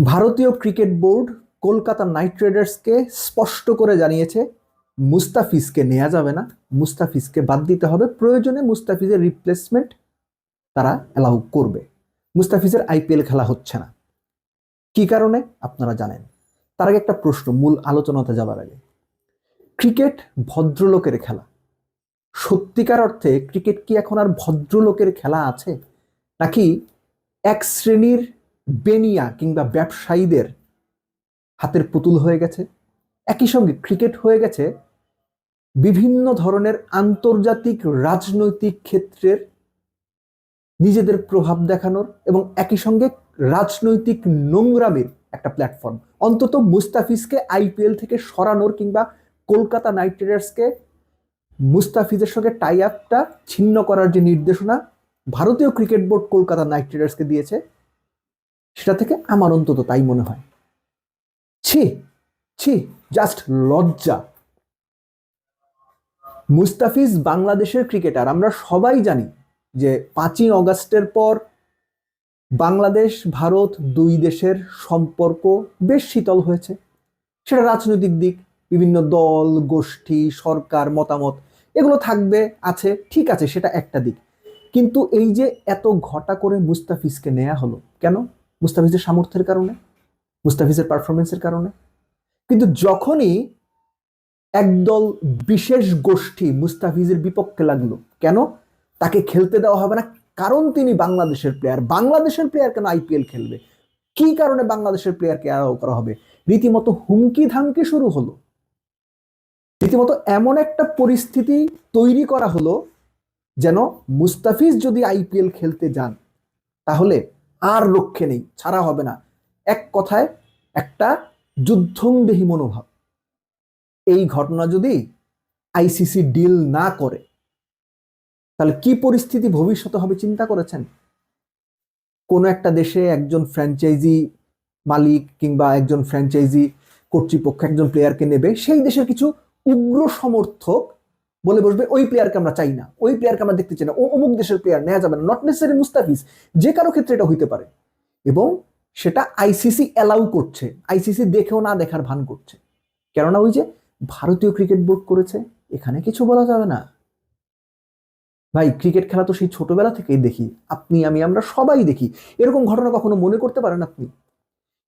ভারতীয় cricket board Kolkata night রাইডার্সকে স্পষ্ট করে জানিয়েছে মুস্তাফিজকে নেওয়া যাবে না, মুস্তাফিজকে বাদ দিতে হবে, প্রয়োজনে মুস্তাফিজের রিপ্লেসমেন্ট তারা অ্যালাউ করবে। মুস্তাফিজের আইপিএল খেলা হচ্ছে না, কি কারণে আপনারা জানেন। তার আগে একটা প্রশ্ন, মূল আলোচনাতে যাবার আগে, ক্রিকেট ভদ্রলোকের খেলা, সত্যিকার অর্থে ক্রিকেট কি এখন আর ভদ্রলোকের খেলা আছে, নাকি এক শ্রেণীর বেনিয়া কিংবা ব্যবসায়ীদের হাতের পুতুল হয়ে গেছে? একই সঙ্গে ক্রিকেট হয়ে গেছে বিভিন্ন ধরনের আন্তর্জাতিক রাজনৈতিক ক্ষেত্রের নিজেদের প্রভাব দেখানোর এবং একই সঙ্গে রাজনৈতিক নোংরামির একটা প্ল্যাটফর্ম। অন্তত মুস্তাফিজকে আইপিএল থেকে সরানোর কিংবা কলকাতা নাইট রাইডার্সকে মুস্তাফিজের সঙ্গে টাই আপটা ছিন্ন করার যে নির্দেশনা ভারতীয় ক্রিকেট বোর্ড কলকাতা নাইট রাইডার্সকে দিয়েছে, সেটা থেকে আমার অন্তত তাই মনে হয়। ছি ছি, জাস্ট লজ্জা। মুস্তাফিজ বাংলাদেশের ক্রিকেটার, আমরা সবাই জানি যে 5ই অগাস্টের পর বাংলাদেশ ভারত দুই দেশের সম্পর্ক বেশ শীতল হয়েছে। সেটা রাজনৈতিক দিক, বিভিন্ন দল গোষ্ঠী সরকার মতামত এগুলো থাকবে, আছে, ঠিক আছে, সেটা একটা দিক। কিন্তু এই যে এত ঘটা করে মুস্তাফিজকে নেওয়া হলো কেন? মুস্তাফিজের সামর্থ্যের কারণে, মুস্তাফিজের পারফরমেন্সের কারণে। কিন্তু যখনই একদল বিশেষ গোষ্ঠী মুস্তাফিজের বিপক্ষে লাগলো, কেন তাকে খেলতে দেওয়া হবে না? কারণ তিনি বাংলাদেশের প্লেয়ার। বাংলাদেশের প্লেয়ার কেন আইপিএল খেলবে? কি কারণে বাংলাদেশের প্লেয়ারকে অ্যালাউ করা হবে? রীতিমতো হুমকি ধামকি শুরু হলো, রীতিমতো এমন একটা পরিস্থিতি তৈরি করা হলো যেন মুস্তাফিজ যদি আইপিএল খেলতে যান তাহলে আর রক্ষে নেই, ছাড়া হবে না। এক কথায় একটা যুদ্ধংদেহী মনোভাব। এই ঘটনা যদি আইসিসি ডিল না করে তাহলে কি পরিস্থিতি ভবিষ্যতে হবে চিন্তা করেছেন? কোনো একটা দেশে একজন ফ্র্যাঞ্চাইজি মালিক কিংবা একজন ফ্র্যাঞ্চাইজি কর্তৃপক্ষ একজন প্লেয়ারকে নেবে, সেই দেশের কিছু উগ্র সমর্থক বলে বসবে ওই প্লেয়ারকে আমরা চাই না, ওই প্লেয়ারকে আমরা দেখতে চাই না, ও অমুক দেশের প্লেয়ার নেওয়া যাবে না। নট নেসেসারি মুস্তাফিজ, যে কারো ক্ষেত্রে এটা হইতে পারে। এবং সেটা আইসিসি অ্যালাউ করছে, আইসিসি দেখেও না দেখার ভান করছে। কেননা ওই যে ভারতীয় ক্রিকেট বোর্ড করেছে, এখানে কিছু বলা যাবে না। ভাই, ক্রিকেট খেলা তো সেই ছোটবেলা থেকেই দেখি, আপনি আমি আমরা সবাই দেখি। এরকম ঘটনা কখনো মনে করতে পারেন আপনি?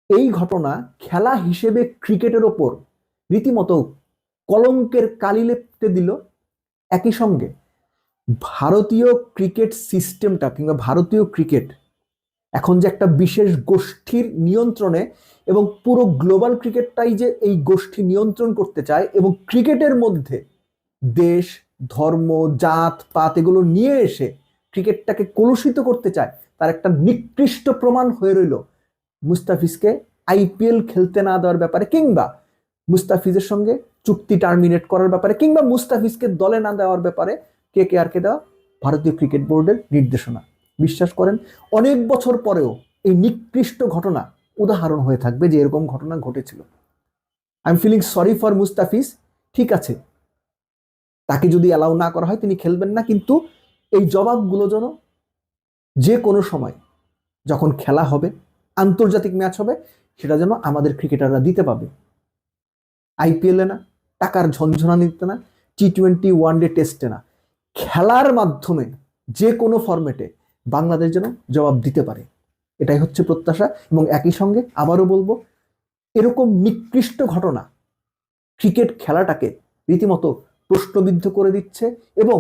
এই ঘটনা খেলা হিসেবে ক্রিকেটের ওপর রীতিমতো কলঙ্কের কালি লেপতে দিল। একই সঙ্গে ভারতীয় ক্রিকেট সিস্টেমটা কিংবা ভারতীয় ক্রিকেট এখন যে একটা বিশেষ গোষ্ঠীর নিয়ন্ত্রণে, এবং পুরো গ্লোবাল ক্রিকেটটাই যে এই গোষ্ঠী নিয়ন্ত্রণ করতে চায় এবং ক্রিকেটের মধ্যে দেশ ধর্ম জাত পাত এগুলো নিয়ে এসে ক্রিকেটটাকে কলুষিত করতে চায়, তার একটা নিকৃষ্ট প্রমাণ হয়ে রইল মুস্তাফিজকে আইপিএল খেলতে না দেওয়ার ব্যাপারে, কিংবা মুস্তাফিজের সঙ্গে চুক্তি টার্মিনেট করার ব্যাপারে, কিংবা মুস্তাফিজকে দলে না দেওয়ার ব্যাপারে কেকেআরকে দেওয়া ভারতীয় ক্রিকেট বোর্ডের নির্দেশনা। বিশ্বাস করেন, অনেক বছর পরেও এই নিকৃষ্ট ঘটনা উদাহরণ হয়ে থাকবে যে এরকম ঘটনা ঘটেছিল। I am feeling sorry for Mustafiz. ঠিক আছে, তাকে যদি অ্যালাউ না করা হয় তিনি খেলবেন না, কিন্তু এই জবাবগুলো যেন যে কোনো সময় যখন খেলা হবে, আন্তর্জাতিক ম্যাচ হবে, সেটা যেন আমাদের ক্রিকেটাররা দিতে পাবে। আইপিএলে না, টাকার ঝনঝনানিতে না, টি-20 ওয়ানডে টেস্টে না, খেলার মাধ্যমে যে কোনো ফরম্যাটে বাংলাদেশ যেন জবাব দিতে পারে, এটাই হচ্ছে প্রত্যাশা। এবং একই সঙ্গে আবারও বলবো, এরকম নিকৃষ্ট ঘটনা ক্রিকেট খেলাটাকে রীতিমতো প্রশ্নবিদ্ধ করে দিচ্ছে। এবং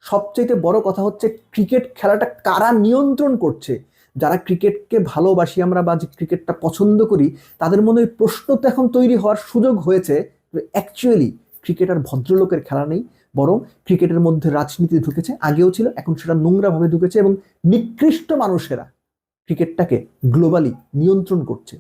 সবচেয়ে বড় কথা হচ্ছে, ক্রিকেট খেলাটা কারা নিয়ন্ত্রণ করছে? যারা ক্রিকেটকে ভালোবাসি আমরা বা যে ক্রিকেটটা পছন্দ করি, তাদের মনে ওই প্রশ্ন তো এখন তৈরি হওয়ার সুযোগ হয়েছে, অ্যাকচুয়ালি ক্রিকেট আর ভদ্রলোকের খেলা নেই, বরং ক্রিকেটের মধ্যে রাজনীতি ঢুকেছে, আগেও ছিল, এখন সেটা নোংরাভাবে ঢুকেছে, এবং নিকৃষ্ট মানুষেরা ক্রিকেটটাকে গ্লোবালি নিয়ন্ত্রণ করছে।